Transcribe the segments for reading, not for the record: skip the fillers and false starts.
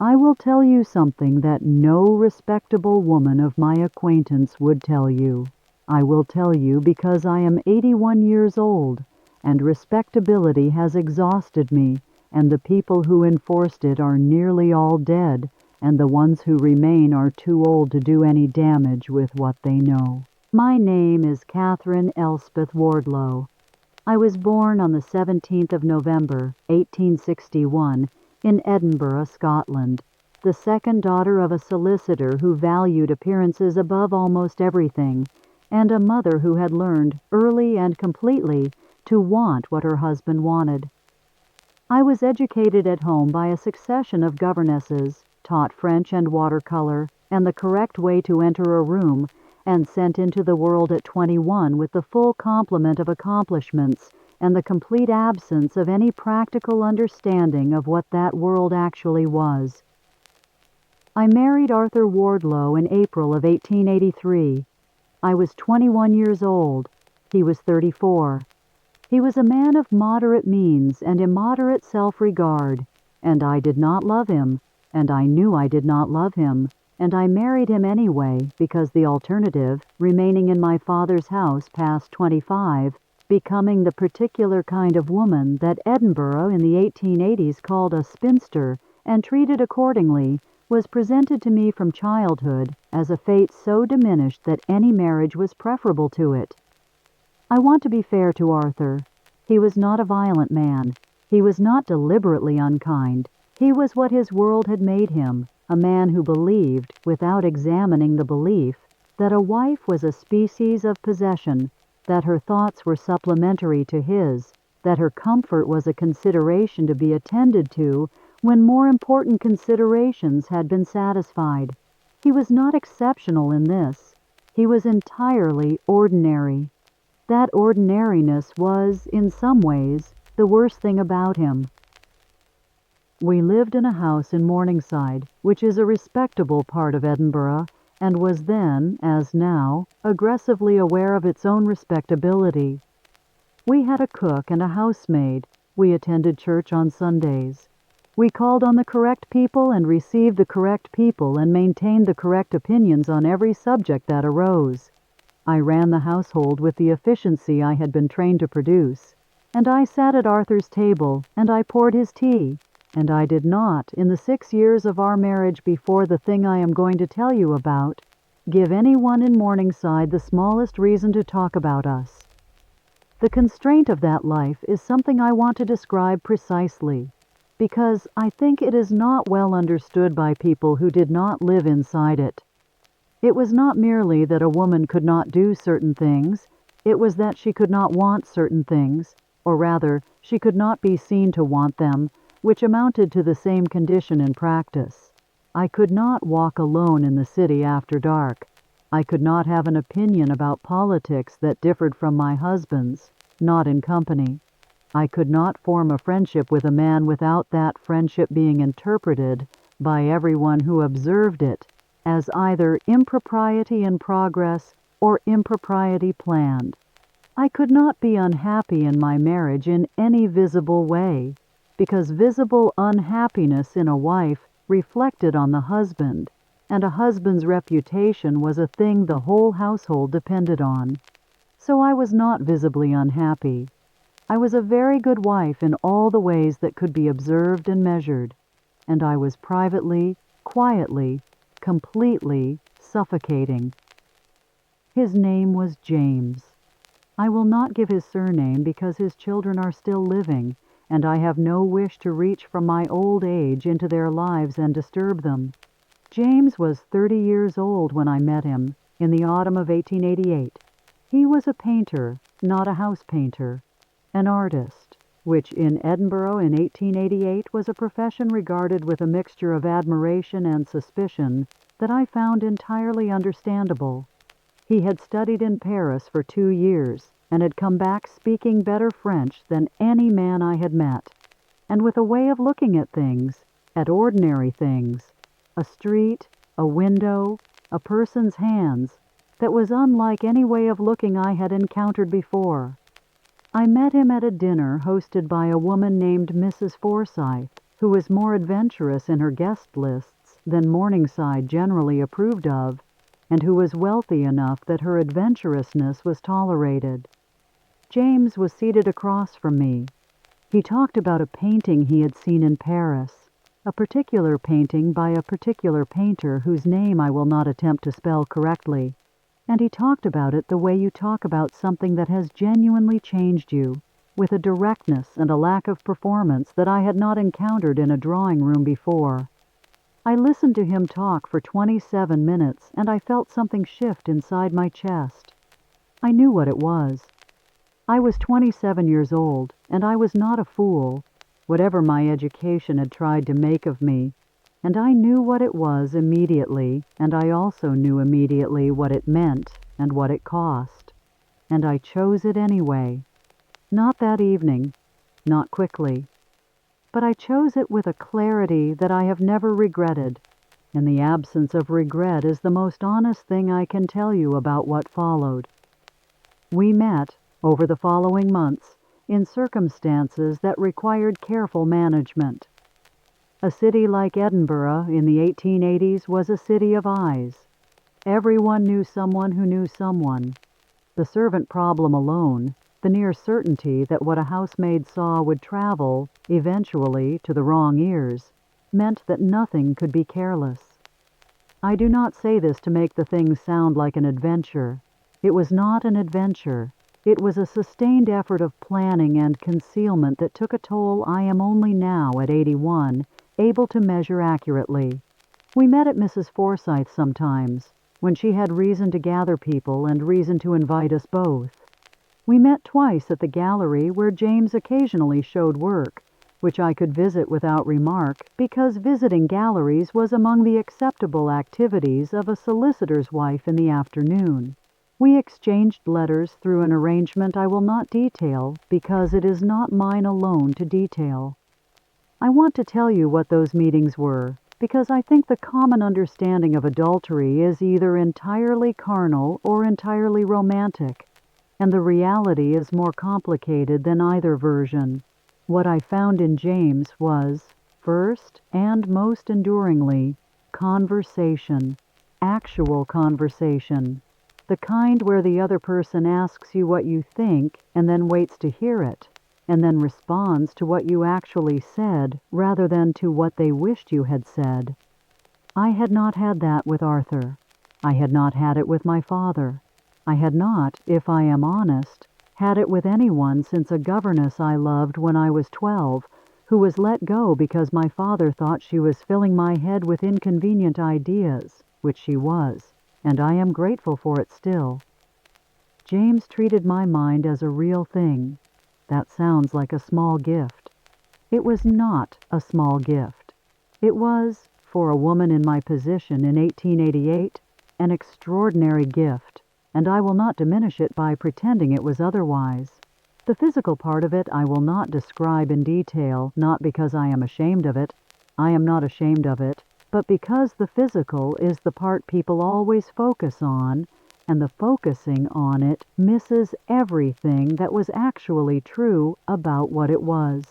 I will tell you something that no respectable woman of my acquaintance would tell you. I will tell you because I am 81 years old, and respectability has exhausted me, and the people who enforced it are nearly all dead, and the ones who remain are too old to do any damage with what they know. My name is Catherine Elspeth Wardlow. I was born on the 17th of November, 1861, in Edinburgh, Scotland, the second daughter of a solicitor who valued appearances above almost everything, and a mother who had learned, early and completely, to want what her husband wanted. I was educated at home by a succession of governesses, taught French and watercolor, and the correct way to enter a room, and sent into the world at 21 with the full complement of accomplishments and the complete absence of any practical understanding of what that world actually was. I married Arthur Wardlow in April of 1883. I was 21 years old. He was 34. He was a man of moderate means and immoderate self-regard, and I did not love him, and I knew I did not love him, and I married him anyway because the alternative, remaining in my father's house past 25, becoming the particular kind of woman that Edinburgh in the 1880s called a spinster and treated accordingly, was presented to me from childhood as a fate so diminished that any marriage was preferable to it. I want to be fair to Arthur. He was not a violent man. He was not deliberately unkind. He was what his world had made him, a man who believed, without examining the belief, that a wife was a species of possession, that her thoughts were supplementary to his, that her comfort was a consideration to be attended to when more important considerations had been satisfied. He was not exceptional in this. He was entirely ordinary. That ordinariness was, in some ways, the worst thing about him. We lived in a house in Morningside, which is a respectable part of Edinburgh, and was then, as now, aggressively aware of its own respectability. We had a cook and a housemaid. We attended church on Sundays. We called on the correct people and received the correct people and maintained the correct opinions on every subject that arose. I ran the household with the efficiency I had been trained to produce, and I sat at Arthur's table, and I poured his tea, and I did not, in the 6 years of our marriage before the thing I am going to tell you about, give anyone in Morningside the smallest reason to talk about us. The constraint of that life is something I want to describe precisely, because I think it is not well understood by people who did not live inside it. It was not merely that a woman could not do certain things, it was that she could not want certain things, or rather, she could not be seen to want them, which amounted to the same condition in practice. I could not walk alone in the city after dark. I could not have an opinion about politics that differed from my husband's, not in company. I could not form a friendship with a man without that friendship being interpreted, by everyone who observed it, as either impropriety in progress or impropriety planned. I could not be unhappy in my marriage in any visible way, because visible unhappiness in a wife reflected on the husband, and a husband's reputation was a thing the whole household depended on. So I was not visibly unhappy. I was a very good wife in all the ways that could be observed and measured, and I was privately, quietly, completely suffocating. His name was James. I will not give his surname because his children are still living, and I have no wish to reach from my old age into their lives and disturb them. James was 30 years old when I met him, in the autumn of 1888. He was a painter, not a house painter, an artist, which in Edinburgh in 1888 was a profession regarded with a mixture of admiration and suspicion that I found entirely understandable. He had studied in Paris for 2 years, and had come back speaking better French than any man I had met, and with a way of looking at things, at ordinary things, a street, a window, a person's hands, that was unlike any way of looking I had encountered before. I met him at a dinner hosted by a woman named Mrs. Forsyth, who was more adventurous in her guest lists than Morningside generally approved of, and who was wealthy enough that her adventurousness was tolerated. James was seated across from me. He talked about a painting he had seen in Paris, a particular painting by a particular painter whose name I will not attempt to spell correctly, and he talked about it the way you talk about something that has genuinely changed you, with a directness and a lack of performance that I had not encountered in a drawing room before. I listened to him talk for 27 minutes, and I felt something shift inside my chest. I knew what it was. I was 27 years old, and I was not a fool, whatever my education had tried to make of me, and I knew what it was immediately, and I also knew immediately what it meant and what it cost, and I chose it anyway. Not that evening, not quickly, but I chose it with a clarity that I have never regretted, and the absence of regret is the most honest thing I can tell you about what followed. We met, over the following months, in circumstances that required careful management. A city like Edinburgh in the 1880s was a city of eyes. Everyone knew someone who knew someone. The servant problem alone, the near certainty that what a housemaid saw would travel, eventually, to the wrong ears, meant that nothing could be careless. I do not say this to make the thing sound like an adventure. It was not an adventure. It was a sustained effort of planning and concealment that took a toll I am only now, at 81, able to measure accurately. We met at Mrs. Forsythe's sometimes, when she had reason to gather people and reason to invite us both. We met twice at the gallery where James occasionally showed work, which I could visit without remark because visiting galleries was among the acceptable activities of a solicitor's wife in the afternoon. We exchanged letters through an arrangement I will not detail because it is not mine alone to detail. I want to tell you what those meetings were because I think the common understanding of adultery is either entirely carnal or entirely romantic, and the reality is more complicated than either version. What I found in James was, first and most enduringly, conversation, actual conversation. The kind where the other person asks you what you think and then waits to hear it, and then responds to what you actually said rather than to what they wished you had said. I had not had that with Arthur. I had not had it with my father. I had not, if I am honest, had it with anyone since a governess I loved when I was 12, who was let go because my father thought she was filling my head with inconvenient ideas, which she was, and I am grateful for it still. James treated my mind as a real thing. That sounds like a small gift. It was not a small gift. It was, for a woman in my position in 1888, an extraordinary gift, and I will not diminish it by pretending it was otherwise. The physical part of it I will not describe in detail, not because I am ashamed of it. I am not ashamed of it, but because the physical is the part people always focus on, and the focusing on it misses everything that was actually true about what it was.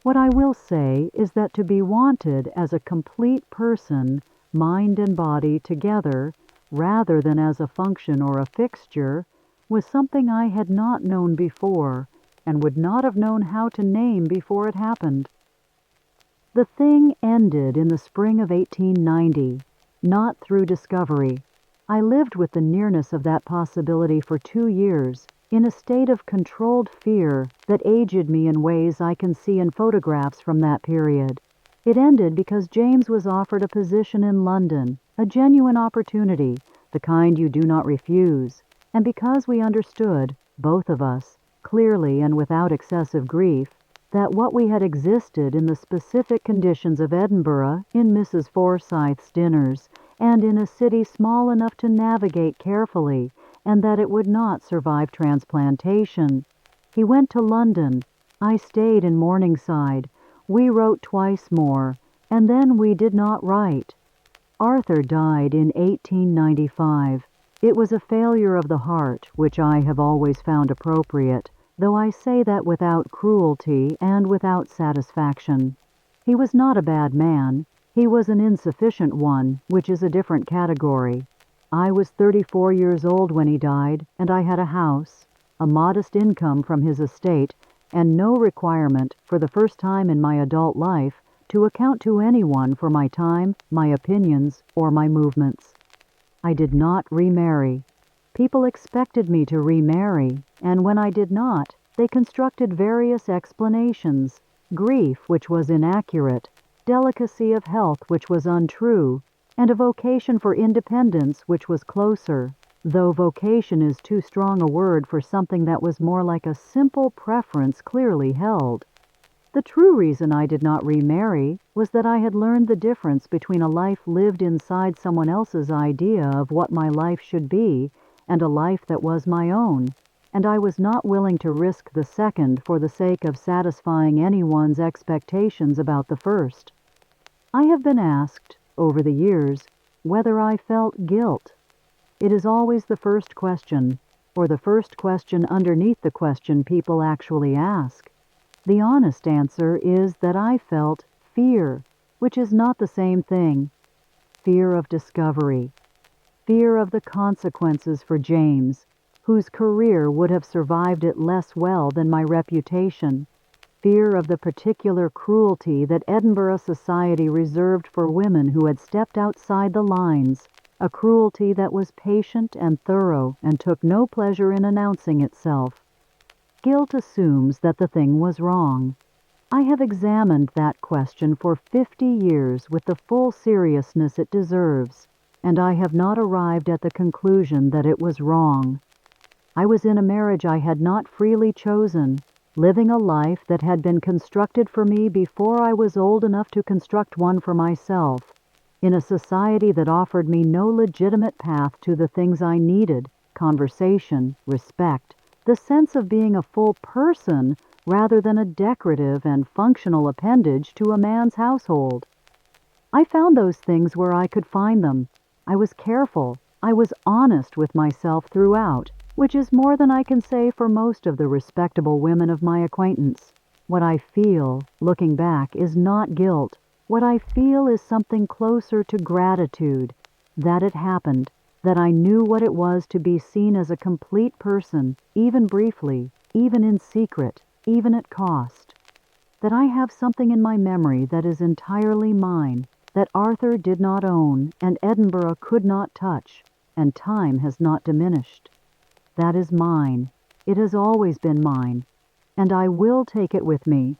What I will say is that to be wanted as a complete person, mind and body together, rather than as a function or a fixture, was something I had not known before, and would not have known how to name before it happened. The thing ended in the spring of 1890, not through discovery. I lived with the nearness of that possibility for 2 years, in a state of controlled fear that aged me in ways I can see in photographs from that period. It ended because James was offered a position in London, a genuine opportunity, the kind you do not refuse, and because we understood, both of us, clearly and without excessive grief, that what we had existed in the specific conditions of Edinburgh, in Mrs. Forsythe's dinners, and in a city small enough to navigate carefully, and that it would not survive transplantation. He went to London. I stayed in Morningside. We wrote twice more, and then we did not write. Arthur died in 1895. It was a failure of the heart, which I have always found appropriate, though I say that without cruelty and without satisfaction. He was not a bad man. He was an insufficient one, which is a different category. I was 34 years old when he died, and I had a house, a modest income from his estate, and no requirement, for the first time in my adult life, to account to anyone for my time, my opinions, or my movements. I did not remarry. People expected me to remarry, and when I did not, they constructed various explanations: grief, which was inaccurate, delicacy of health, which was untrue, and a vocation for independence, which was closer, though vocation is too strong a word for something that was more like a simple preference clearly held. The true reason I did not remarry was that I had learned the difference between a life lived inside someone else's idea of what my life should be and a life that was my own, and I was not willing to risk the second for the sake of satisfying anyone's expectations about the first. I have been asked, over the years, whether I felt guilt. It is always the first question, or the first question underneath the question people actually ask. The honest answer is that I felt fear, which is not the same thing. Fear of discovery. Fear of the consequences for James, whose career would have survived it less well than my reputation. Fear of the particular cruelty that Edinburgh society reserved for women who had stepped outside the lines, a cruelty that was patient and thorough and took no pleasure in announcing itself. Guilt assumes that the thing was wrong. I have examined that question for 50 years with the full seriousness it deserves, and I have not arrived at the conclusion that it was wrong. I was in a marriage I had not freely chosen, living a life that had been constructed for me before I was old enough to construct one for myself, in a society that offered me no legitimate path to the things I needed: conversation, respect, the sense of being a full person rather than a decorative and functional appendage to a man's household. I found those things where I could find them. I was careful. I was honest with myself throughout, which is more than I can say for most of the respectable women of my acquaintance. What I feel, looking back, is not guilt. What I feel is something closer to gratitude, that it happened, that I knew what it was to be seen as a complete person, even briefly, even in secret, even at cost. That I have something in my memory that is entirely mine, that Arthur did not own, and Edinburgh could not touch, and time has not diminished. That is mine. It has always been mine, and I will take it with me,